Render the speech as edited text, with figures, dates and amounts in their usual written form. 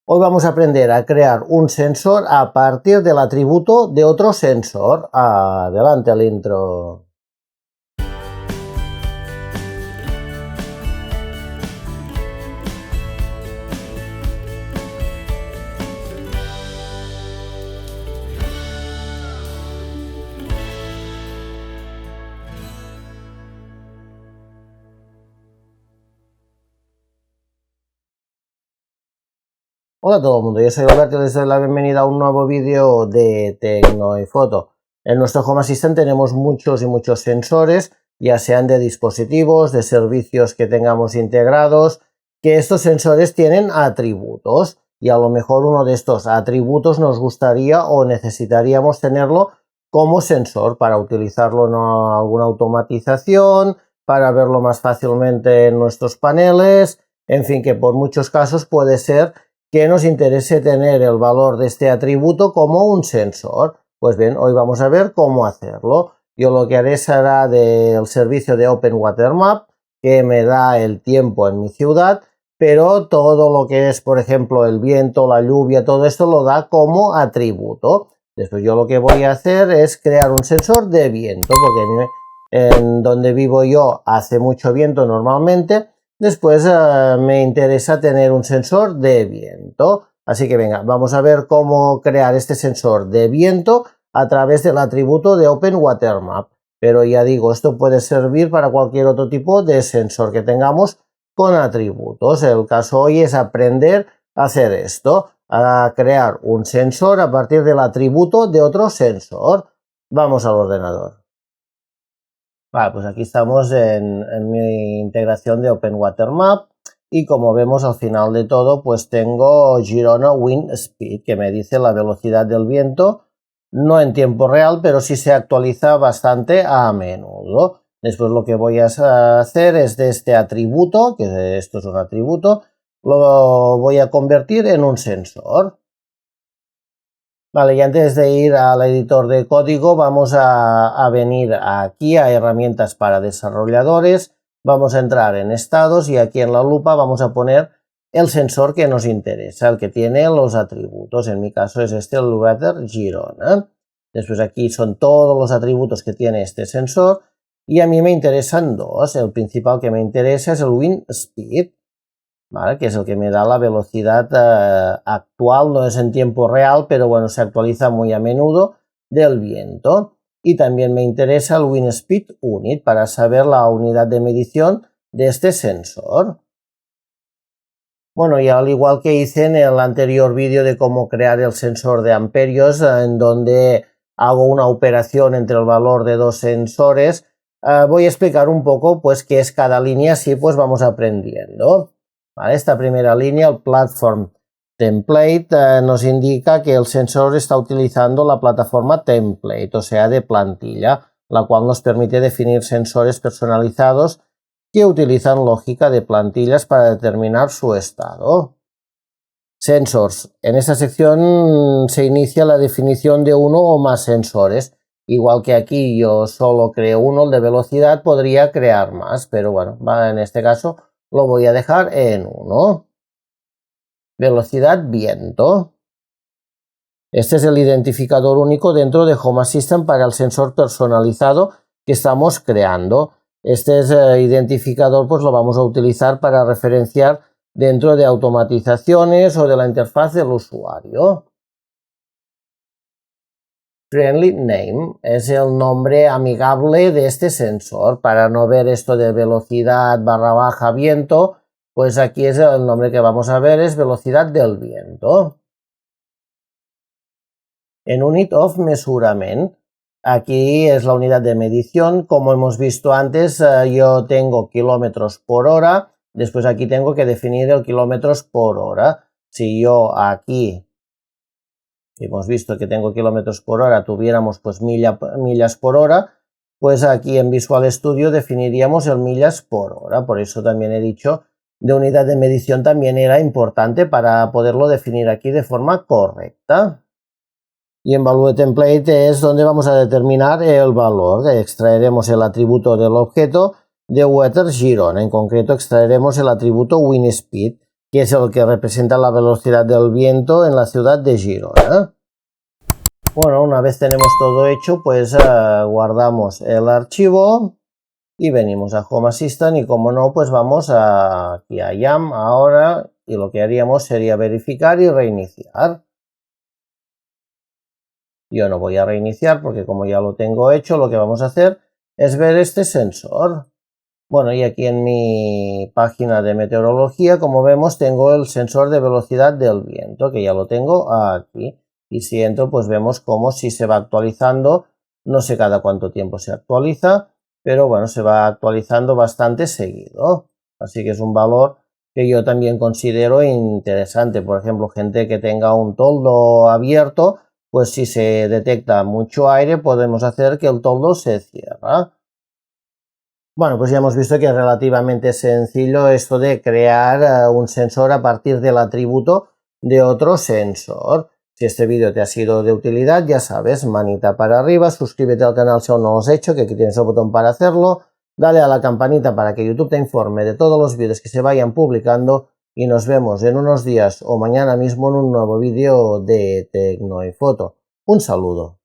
Hoy vamos a aprender a crear un sensor a partir del atributo de otro sensor. Adelante el intro. Hola a todo el mundo, yo soy Alberto y les doy la bienvenida a un nuevo vídeo de Tecno y Foto. En nuestro Home Assistant tenemos muchos y muchos sensores, ya sean de dispositivos, de servicios que tengamos integrados, que estos sensores tienen atributos y a lo mejor uno de estos atributos nos gustaría o necesitaríamos tenerlo como sensor para utilizarlo en alguna automatización, para verlo más fácilmente en nuestros paneles, en fin, que por muchos casos puede ser que nos interese tener el valor de este atributo como un sensor. Pues bien, hoy vamos a ver cómo hacerlo. Yo lo que haré será del servicio de OpenWaterMap, que me da el tiempo en mi ciudad, pero todo lo que es, por ejemplo, el viento, la lluvia, todo esto lo da como atributo. Después yo lo que voy a hacer es crear un sensor de viento, porque en donde vivo yo hace mucho viento normalmente. Después me interesa tener un sensor de viento. Así que venga, vamos a ver cómo crear este sensor de viento a través del atributo de OpenWaterMap. Pero ya digo, esto puede servir para cualquier otro tipo de sensor que tengamos con atributos. El caso hoy es aprender a hacer esto, a crear un sensor a partir del atributo de otro sensor. Vamos al ordenador. Vale, pues aquí estamos en mi integración de OpenWaterMap y como vemos al final de todo pues tengo Girona Wind Speed que me dice la velocidad del viento, no en tiempo real pero sí se actualiza bastante a menudo. Después lo que voy a hacer es de este atributo, que esto es un atributo, lo voy a convertir en un sensor. Vale, y antes de ir al editor de código vamos a venir aquí a herramientas para desarrolladores, vamos a entrar en estados y aquí en la lupa vamos a poner el sensor que nos interesa, el que tiene los atributos, en mi caso es este, el Weather Girona. Después aquí son todos los atributos que tiene este sensor y a mí me interesan dos, el principal que me interesa es el Wind Speed. ¿Vale? Que es el que me da la velocidad actual, no es en tiempo real, pero bueno, se actualiza muy a menudo del viento. Y también me interesa el Wind Speed Unit para saber la unidad de medición de este sensor. Bueno, y al igual que hice en el anterior vídeo de cómo crear el sensor de amperios, en donde hago una operación entre el valor de dos sensores, voy a explicar un poco pues qué es cada línea, así pues vamos aprendiendo. Vale, esta primera línea, el Platform Template, nos indica que el sensor está utilizando la plataforma Template, o sea, de plantilla, la cual nos permite definir sensores personalizados que utilizan lógica de plantillas para determinar su estado. Sensors. En esta sección se inicia la definición de uno o más sensores. Igual que aquí yo solo creo uno, el de velocidad, podría crear más, pero bueno, en este caso lo voy a dejar en 1. Velocidad viento. Este es el identificador único dentro de Home Assistant para el sensor personalizado que estamos creando. Este identificador pues lo vamos a utilizar para referenciar dentro de automatizaciones o de la interfaz del usuario. Friendly Name es el nombre amigable de este sensor. Para no ver esto de velocidad / viento, pues aquí es el nombre que vamos a ver, es velocidad del viento. En Unit of Measurement, aquí es la unidad de medición. Como hemos visto antes, yo tengo kilómetros por hora, después aquí tengo que definir el kilómetros por hora. Si yo aquí hemos visto que tengo kilómetros por hora, tuviéramos pues millas por hora, pues aquí en Visual Studio definiríamos el millas por hora. Por eso también he dicho de unidad de medición también era importante para poderlo definir aquí de forma correcta. Y en Value Template es donde vamos a determinar el valor. Extraeremos el atributo del objeto de Weather Girona. En concreto extraeremos el atributo Wind Speed. que es el que representa la velocidad del viento en la ciudad de Girona. Bueno, una vez tenemos todo hecho, pues guardamos el archivo y venimos a Home Assistant y como no, pues vamos aquí a YAM ahora y lo que haríamos sería verificar y reiniciar. Yo no voy a reiniciar porque como ya lo tengo hecho, lo que vamos a hacer es ver este sensor. Bueno, y aquí en mi página de meteorología, como vemos, tengo el sensor de velocidad del viento, que ya lo tengo aquí. Y si entro, pues vemos cómo si se va actualizando, no sé cada cuánto tiempo se actualiza, pero bueno, se va actualizando bastante seguido. Así que es un valor que yo también considero interesante. Por ejemplo, gente que tenga un toldo abierto, pues si se detecta mucho aire, podemos hacer que el toldo se cierre. Bueno, pues ya hemos visto que es relativamente sencillo esto de crear un sensor a partir del atributo de otro sensor. Si este vídeo te ha sido de utilidad, ya sabes, manita para arriba, suscríbete al canal si aún no lo has hecho, que aquí tienes el botón para hacerlo, dale a la campanita para que YouTube te informe de todos los vídeos que se vayan publicando y nos vemos en unos días o mañana mismo en un nuevo vídeo de Tecnoifoto. Un saludo.